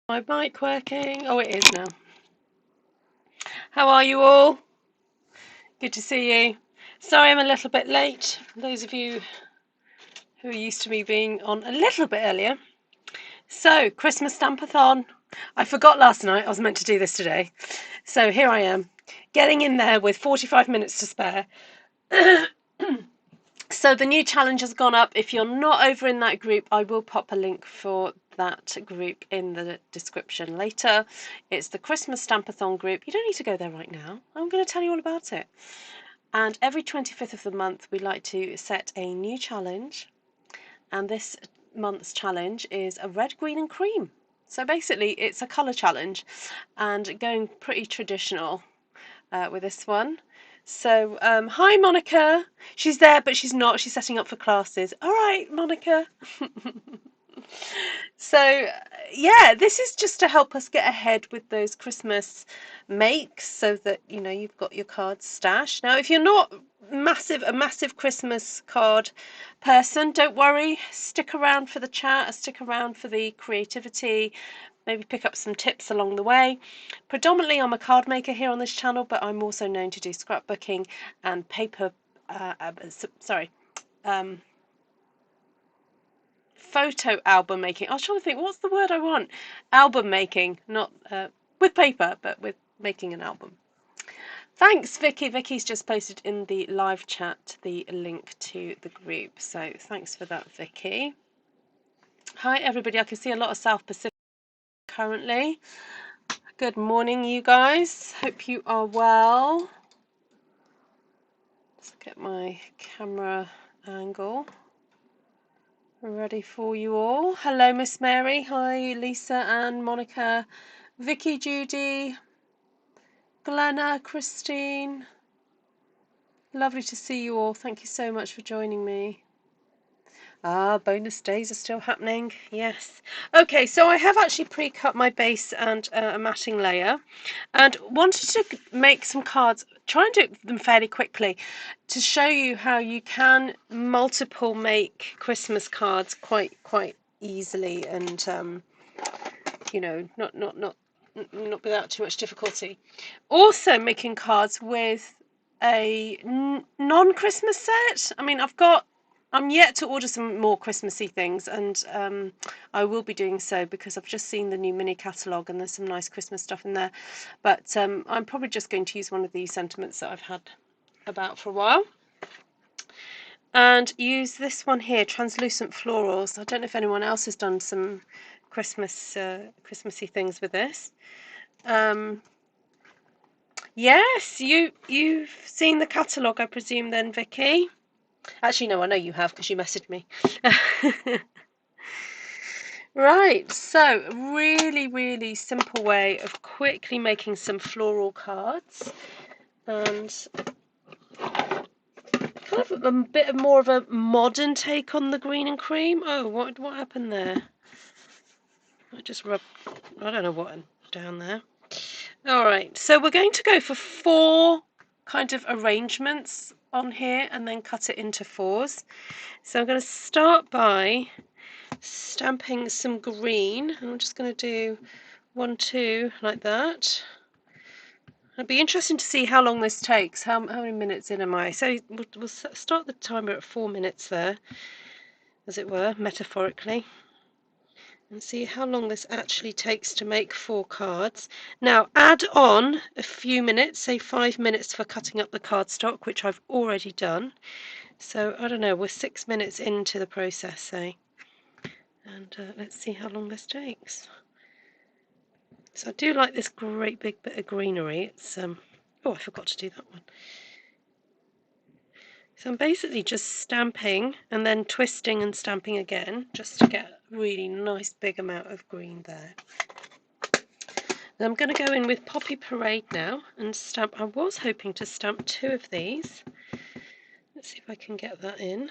My mic working? Oh, it is now. How are you all? Good to see you. Sorry I'm a little bit late. Those of you who are used to me being on a little bit earlier. So, Christmas Stampathon. I forgot last night I was meant to do this today. So here I am, getting in there with 45 minutes to spare. So the new challenge has gone up. If you're not over in that group, I will pop a link for that group in the description later. It's the Christmas Stampathon group. You don't need to go there right now. I'm going to tell you all about it. And every 25th of the month, we like to set a new challenge. And this month's challenge is a red, green and cream. So basically, it's a colour challenge and going pretty traditional with this one. So, hi Monica. She's there, but she's not. She's setting up for classes. All right, Monica. So, yeah, this is just to help us get ahead with those Christmas makes so that, you know, you've got your cards stashed. Now, if you're not a massive Christmas card person, don't worry. Stick around for the chat, stick around for the creativity, maybe pick up some tips along the way. Predominantly, I'm a card maker here on this channel, but I'm also known to do scrapbooking and paper, photo album making. I was trying to think, what's the word I want? Album making, not with paper, but with making an album. Thanks, Vicky. Vicky's just posted in the live chat the link to the group. So thanks for that, Vicky. Hi, everybody. I can see a lot of South Pacific currently. Good morning, you guys. Hope you are well. Let's get my camera angle ready for you all. Hello, Miss Mary. Hi, Lisa and Monica. Vicky, Judy, Glenna, Christine. Lovely to see you all. Thank you so much for joining me. Ah, bonus days are still happening. Yes. Okay, so I have actually pre-cut my base and a matting layer and wanted to make some cards, try and do them fairly quickly to show you how you can multiple make Christmas cards quite easily and you know, not without too much difficulty. Also making cards with a non-Christmas set. I mean, I'm yet to order some more Christmassy things, and I will be doing so because I've just seen the new mini catalogue and there's some nice Christmas stuff in there. But I'm probably just going to use one of these sentiments that I've had about for a while. And use this one here, translucent florals. I don't know if anyone else has done some Christmassy things with this. Yes, you've seen the catalogue, I presume, then, Vicky. Actually, no, I know you have because you messaged me. Right, so really simple way of quickly making some floral cards, and kind of a bit more of a modern take on the green and cream. Oh, what happened there? I just rubbed, I don't know what down there. All right, so we're going to go for 4 kind of arrangements on here and then cut it into 4s. So I'm going to start by stamping some green, and I'm just going to do 1, 2 like that. It'd be interesting to see how long this takes. How many minutes in am I? So we'll start the timer at 4 minutes there, as it were, metaphorically, and see how long this actually takes to make 4 cards. Now add on a few minutes, say 5 minutes for cutting up the cardstock, which I've already done. So I don't know, we're 6 minutes into the process, say, and let's see how long this takes. So I do like this great big bit of greenery. It's oh, I forgot to do that one. So I'm basically just stamping and then twisting and stamping again, just to get a really nice big amount of green there. Then I'm going to go in with Poppy Parade now and stamp. I was hoping to stamp 2 of these. Let's see if I can get that in,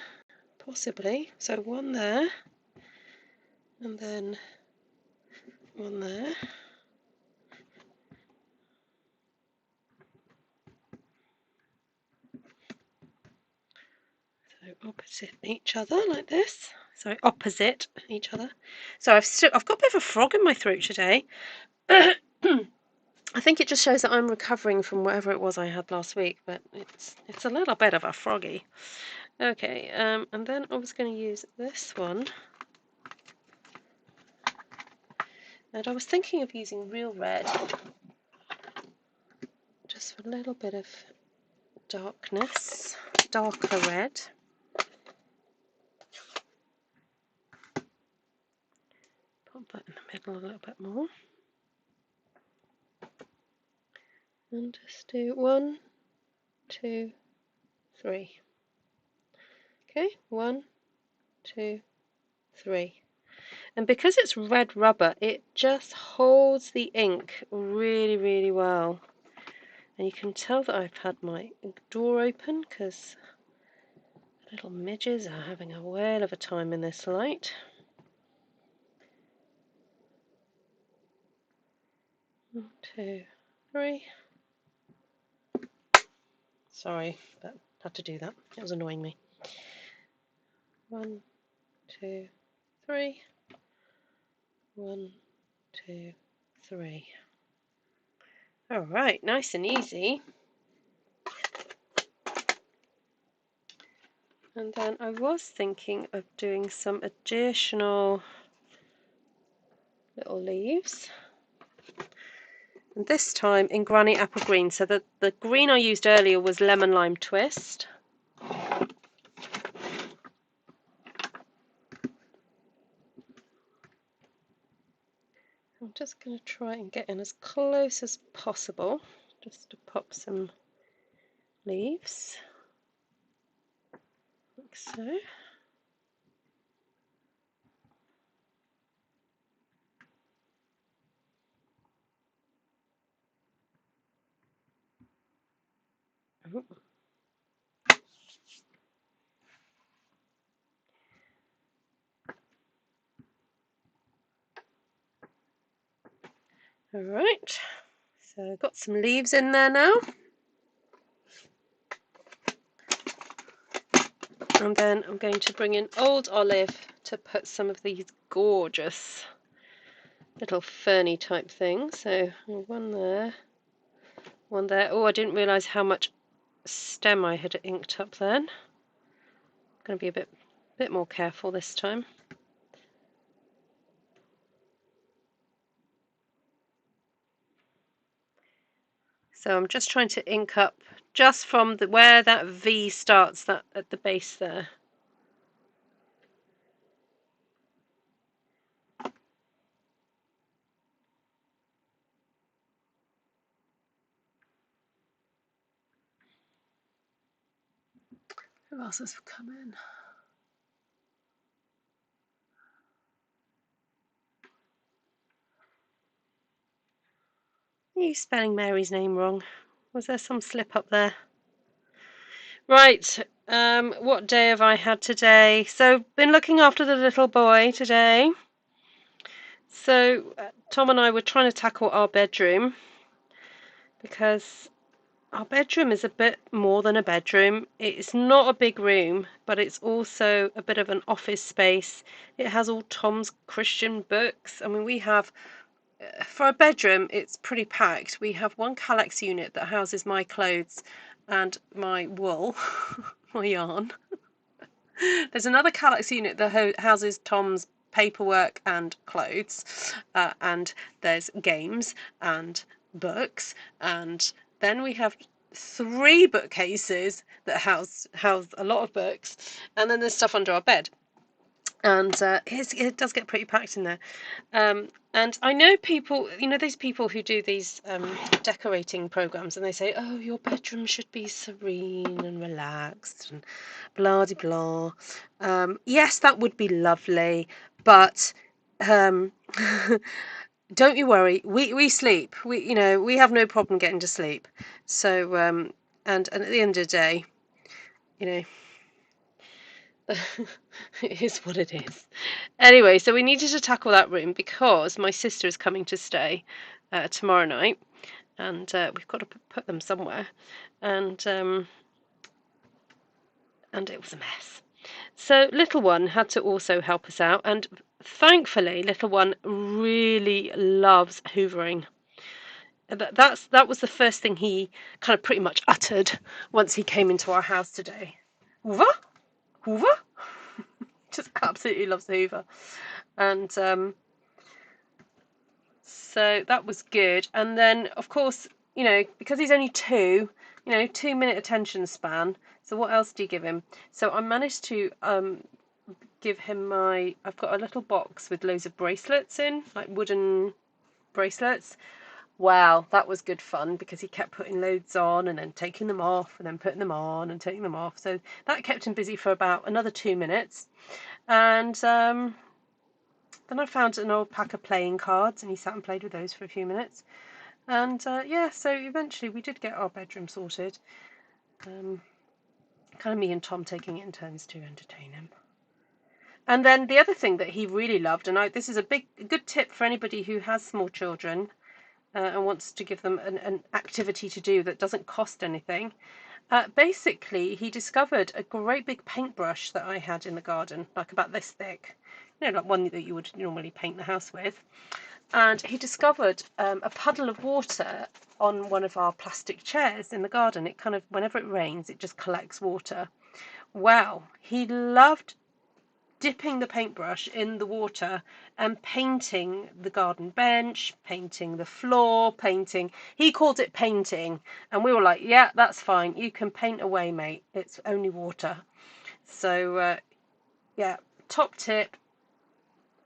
possibly. So 1 there, and then 1 there. So opposite each other like this. sorry, opposite each other. So I've got a bit of a frog in my throat today. I think it just shows that I'm recovering from whatever it was I had last week, but it's a little bit of a froggy. Okay, and then I was going to use this one, and I was thinking of using real red, just for a little bit of darkness, darker red. Pop that in the middle a little bit more. And just do 1, 2, 3. Okay, 1, 2, 3. And because it's red rubber, it just holds the ink really, really well. And you can tell that I've had my door open because little midges are having a whale of a time in this light. 1, 2, 3. Sorry, but had to do that. It was annoying me. 1, 2, 3. 1, 2, 3. All right, nice and easy. And then I was thinking of doing some additional little leaves. And this time in Granny Apple Green. So the green I used earlier was Lemon Lime Twist. I'm just going to try and get in as close as possible, just to pop some leaves, like so. Ooh. All right, so I've got some leaves in there now. And then I'm going to bring in Old Olive to put some of these gorgeous little ferny type things. So one there, one there. Oh, I didn't realise how much stem I had inked up then. I'm going to be a bit more careful this time. So I'm just trying to ink up just from where that V starts, that at the base there. Who else has come in? Are you spelling Mary's name wrong? Was there some slip up there? Right, what day have I had today? So, been looking after the little boy today. So, Tom and I were trying to tackle our bedroom because our bedroom is a bit more than a bedroom. It's not a big room, but it's also a bit of an office space. It has all Tom's Christian books. I mean, we have, for a bedroom, it's pretty packed. We have one Kallax unit that houses my clothes and my wool, my yarn. There's another Kallax unit that houses Tom's paperwork and clothes, and there's games and books, and then we have 3 bookcases that house a lot of books, and then there's stuff under our bed. And it does get pretty packed in there. And I know people, these people who do these decorating programs, and they say, oh, your bedroom should be serene and relaxed and blah de blah. Yes, that would be lovely, but don't you worry. We sleep. We have no problem getting to sleep. So and at the end of the day, you know. It is what it is. Anyway, so we needed to tackle that room because my sister is coming to stay tomorrow night, and we've got to put them somewhere, and it was a mess. So little one had to also help us out, and thankfully little one really loves hoovering. That was the first thing he kind of pretty much uttered once he came into our house today. Hoover? Hoover? Just absolutely loves the Hoover. And so that was good. And then, of course, you know, because he's only 2, you know, 2-minute attention span. So what else do you give him? So I managed to give him I've got a little box with loads of bracelets in, like wooden bracelets. Wow, that was good fun because he kept putting loads on and then taking them off and then putting them on and taking them off. So that kept him busy for about another 2 minutes. And then I found an old pack of playing cards and he sat and played with those for a few minutes. And yeah, so eventually we did get our bedroom sorted. Kind of me and Tom taking it in turns to entertain him. And then the other thing that he really loved, and this is a good tip for anybody who has small children, and wants to give them an activity to do that doesn't cost anything. Basically, he discovered a great big paintbrush that I had in the garden, like about this thick, you know, like one that you would normally paint the house with. And he discovered a puddle of water on one of our plastic chairs in the garden. It kind of, whenever it rains, it just collects water. Wow, he loved dipping the paintbrush in the water and painting the garden bench, painting the floor, painting. He called it painting, and we were like, yeah, that's fine. You can paint away, mate. It's only water. So, yeah, top tip.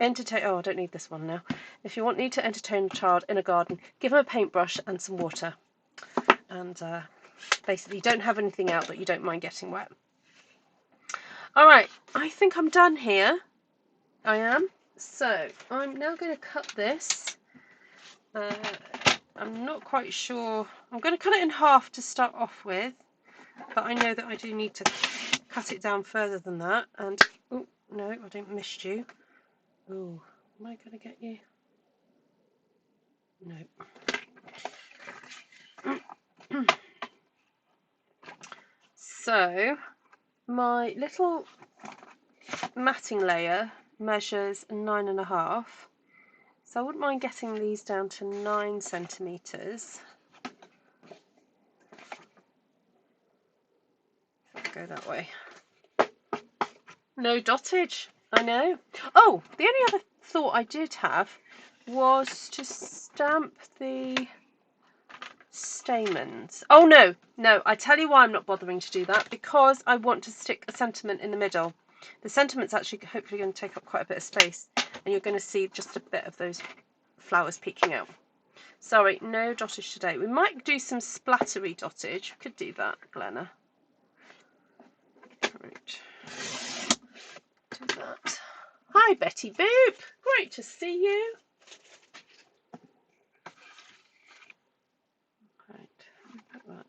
Entertain. Oh, I don't need this one now. If you need to entertain a child in a garden, give him a paintbrush and some water. And basically, you don't have anything out that you don't mind getting wet. All right, I think I'm done here. I am. So I'm now going to cut this. I'm not quite sure. I'm going to cut it in half to start off with, but I know that I do need to cut it down further than that. And oh no, I don't miss you. Oh, am I going to get you? No. So my little matting layer measures 9.5, so I wouldn't mind getting these down to 9 centimetres. Go that way. No dottage, I know. Oh, the only other thought I did have was to stamp the stamens. Oh no, I tell you why I'm not bothering to do that, because I want to stick a sentiment in the middle. The sentiment's actually hopefully going to take up quite a bit of space, and you're going to see just a bit of those flowers peeking out. Sorry, no dottage today. We might do some splattery dottage. We could do that, Glenna. Right. Do that. Hi, Betty Boop. Great to see you. Right, put that.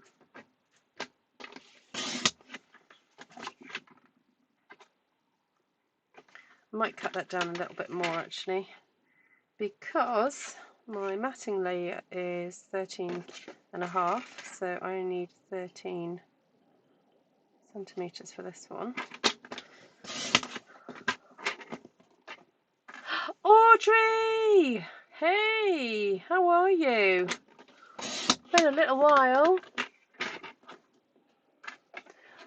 I might cut that down a little bit more actually, because my matting layer is 13.5, so I need 13 centimetres for this one. Audrey! Hey, how are you? Been a little while.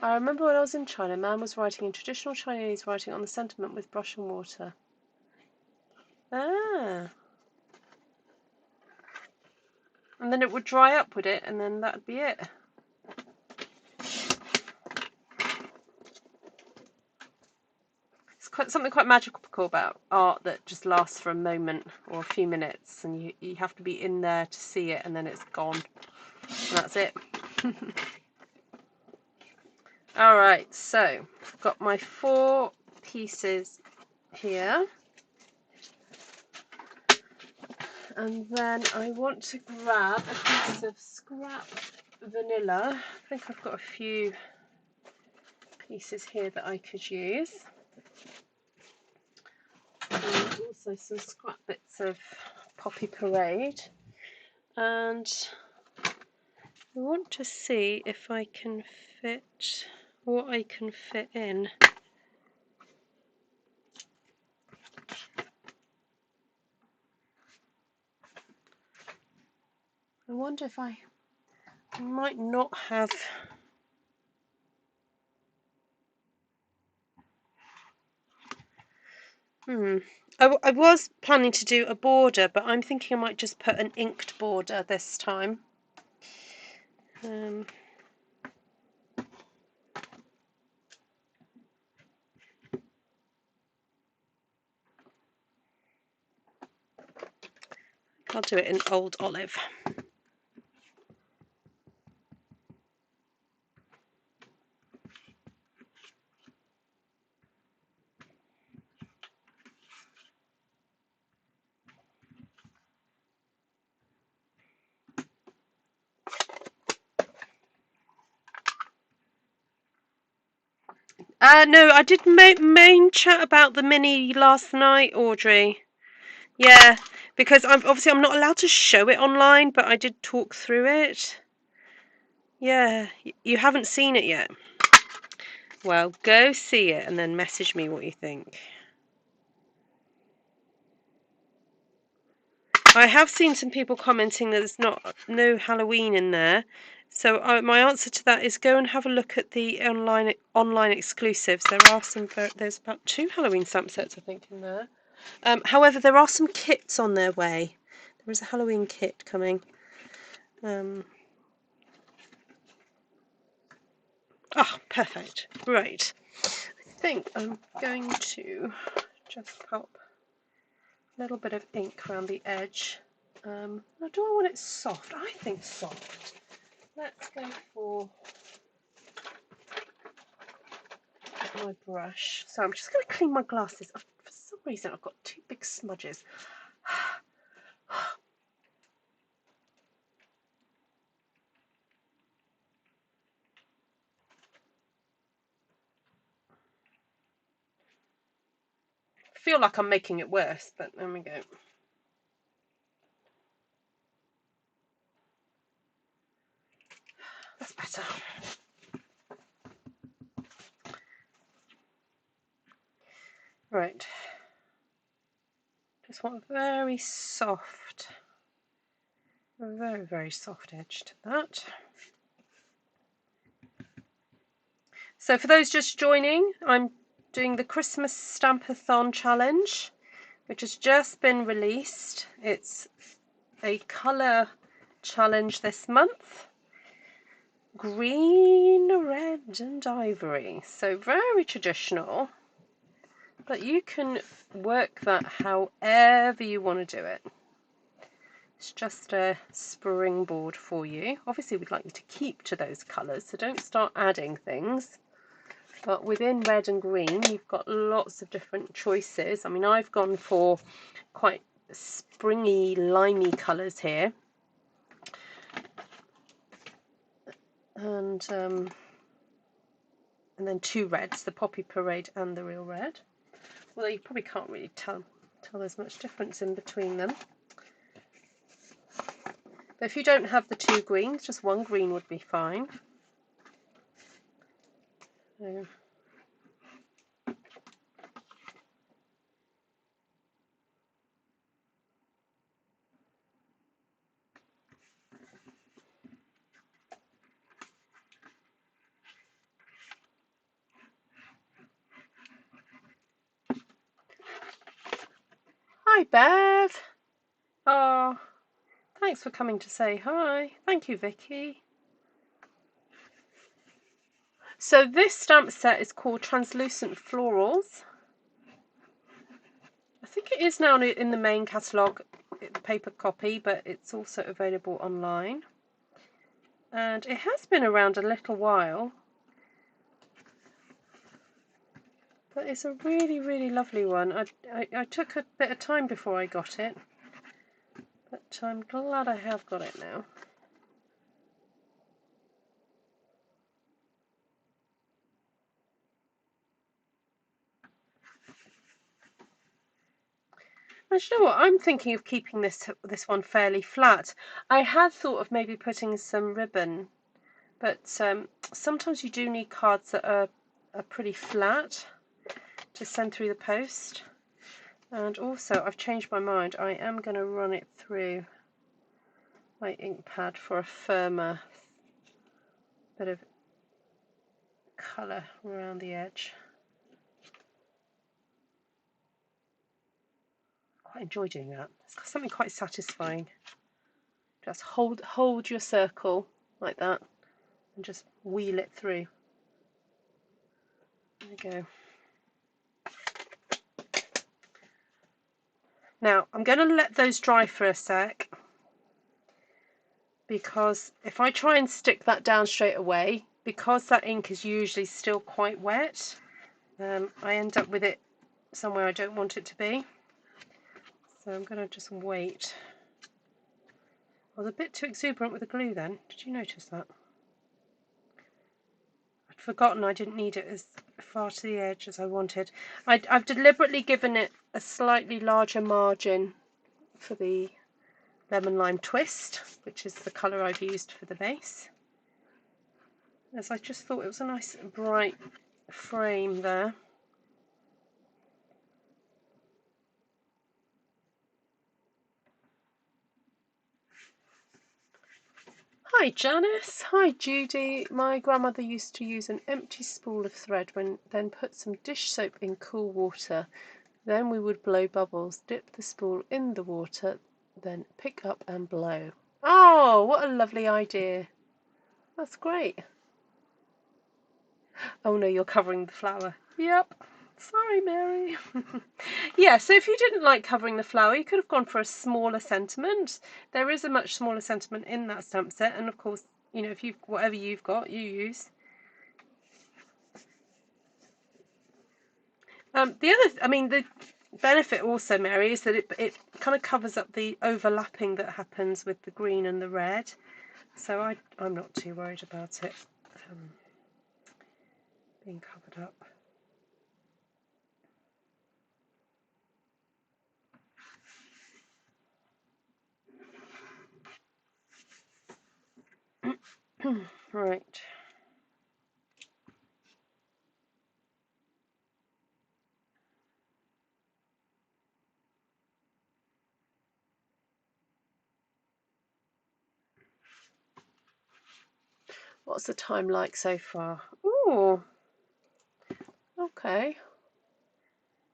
I remember when I was in China, a man was writing in traditional Chinese writing on the sentiment with brush and water. Ah. And then it would dry up, would it? And then that'd be it. It's something quite magical about art that just lasts for a moment or a few minutes, and you have to be in there to see it, and then it's gone. And that's it. Alright, so I've got my 4 pieces here. And then I want to grab a piece of scrap vanilla. I think I've got a few pieces here that I could use. And also some scrap bits of Poppy Parade. And I want to see if I can fit what I can fit in. I wonder if I might not have... I was planning to do a border, but I'm thinking I might just put an inked border this time. I'll do it in Old Olive. No, I did main chat about the mini last night, Audrey. Yeah, because I'm not allowed to show it online, but I did talk through it. Yeah, you haven't seen it yet. Well, go see it and then message me what you think. I have seen some people commenting that there's no Halloween in there. So my answer to that is go and have a look at the online exclusives. There's about 2 Halloween stamp sets, I think, in there. However, there are some kits on their way. There is a Halloween kit coming. Perfect. Right. I think I'm going to just pop a little bit of ink around the edge. Now, do I want it soft? I think soft. Let's go for my brush. So I'm just going to clean my glasses. For some reason, I've got 2 big smudges. I feel like I'm making it worse, but there we go. That's better. Right. Just want a very soft, very, very soft edge to that. So for those just joining, I'm doing the Christmas Stampathon challenge, which has just been released. It's a colour challenge this month. Green, red and ivory. So very traditional. But you can work that however you want to do it. It's just a springboard for you. Obviously we'd like you to keep to those colours, so don't start adding things. But within red and green, you've got lots of different choices. I mean, I've gone for quite springy, limey colours here. And then 2 reds, the Poppy Parade and the Real Red. Although you probably can't really tell there's much difference in between them. But if you don't have the 2 greens, just 1 green would be fine. So, hi, Bev. Oh, thanks for coming to say hi. Thank you, Vicky. So this stamp set is called Translucent Florals. I think it is now in the main catalogue, the paper copy, but it's also available online. And it has been around a little while. But it's a really, really lovely one. I took a bit of time before I got it. But I'm glad I have got it now. And you know what? I'm thinking of keeping this one fairly flat. I had thought of maybe putting some ribbon, but sometimes you do need cards that are pretty flat to send through the post. And also, I've changed my mind. I am going to run it through white ink pad for a firmer bit of colour around the edge. Quite enjoy doing that. It's something quite satisfying. Just hold your circle like that and just wheel it through. There we go. Now I'm going to let those dry for a sec, because if I try and stick that down straight away, because that ink is usually still quite wet, I end up with it somewhere I don't want it to be. So I'm going to just wait. I was a bit too exuberant with the glue then. Did you notice that? I'd forgotten I didn't need it as far to the edge as I wanted. I've deliberately given it a slightly larger margin for the lemon lime twist, which is the colour I've used for the base, as I just thought it was a nice bright frame there. Hi Janice, hi Judy. My grandmother used to use an empty spool of thread, then put some dish soap in cool water. Then we would blow bubbles, dip the spool in the water, then pick up and blow. Oh, what a lovely idea. That's great. Oh no, you're covering the flower. Yep. Sorry, Mary. Yeah, so if you didn't like covering the flower, you could have gone for a smaller sentiment. There is a much smaller sentiment in that stamp set, and of course, you know, if you've whatever you've got, you use. The benefit also, Mary, is that it kind of covers up the overlapping that happens with the green and the red. So I'm not too worried about it being covered up. Right. What's the time like so far? Ooh. Okay.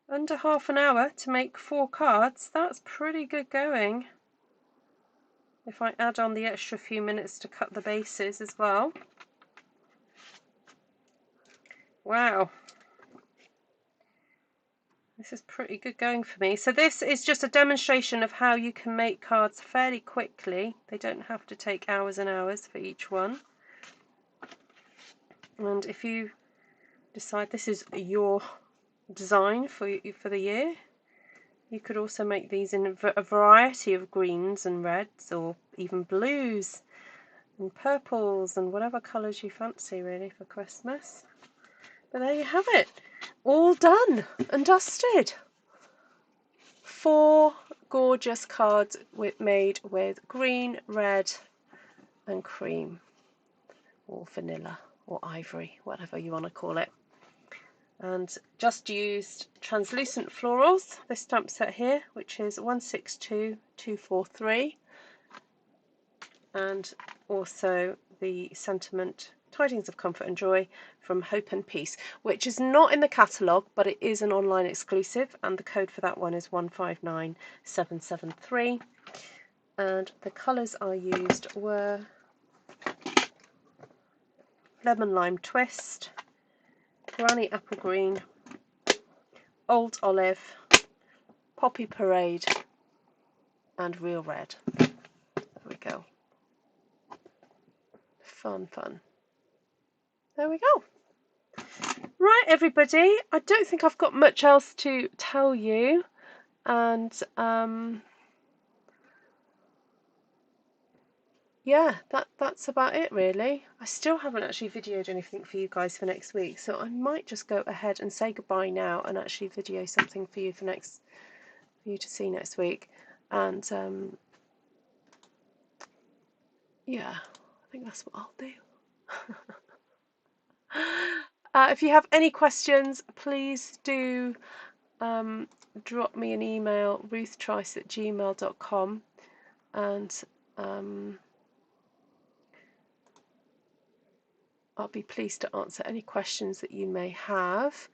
Under half an hour to make 4 cards. That's pretty good going. If I add on the extra few minutes to cut the bases as well. Wow. This is pretty good going for me. So this is just a demonstration of how you can make cards fairly quickly. They don't have to take hours and hours for each one. And if you decide this is your design for the year, you could also make these in a variety of greens and reds, or even blues and purples and whatever colours you fancy really for Christmas. But there you have it, all done and dusted. 4 gorgeous cards made with green, red and cream, or vanilla or ivory, whatever you want to call it. And just used translucent florals, this stamp set here, which is 162243, and also the sentiment Tidings of Comfort and Joy from Hope and Peace, which is not in the catalogue, but it is an online exclusive, and the code for that one is 159773. And the colours I used were Lemon Lime Twist, Granny Apple Green, Old Olive, Poppy Parade and Real Red. There we go. Fun. There we go. Right, everybody, I don't think I've got much else to tell you, and yeah, that's about it really. I still haven't actually videoed anything for you guys for next week, so I might just go ahead and say goodbye now and actually video something for you for you to see next week. And yeah, I think that's what I'll do. If you have any questions, please do drop me an email, ruthtrice@gmail.com, and I'll be pleased to answer any questions that you may have.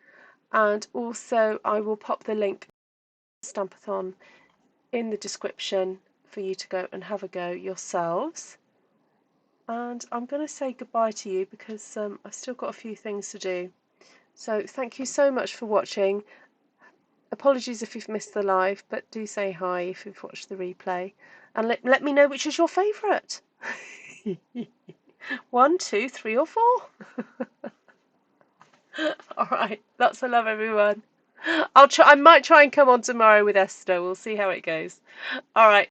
And also I will pop the link to Stampathon in the description for you to go and have a go yourselves. And I'm going to say goodbye to you because I've still got a few things to do. So thank you so much for watching. Apologies if you've missed the live, but do say hi if you've watched the replay. And let me know which is your favourite. 1, 2, 3 or 4. All right, lots of love, everyone. I might try and come on tomorrow with Esther. We'll see how it goes. All right.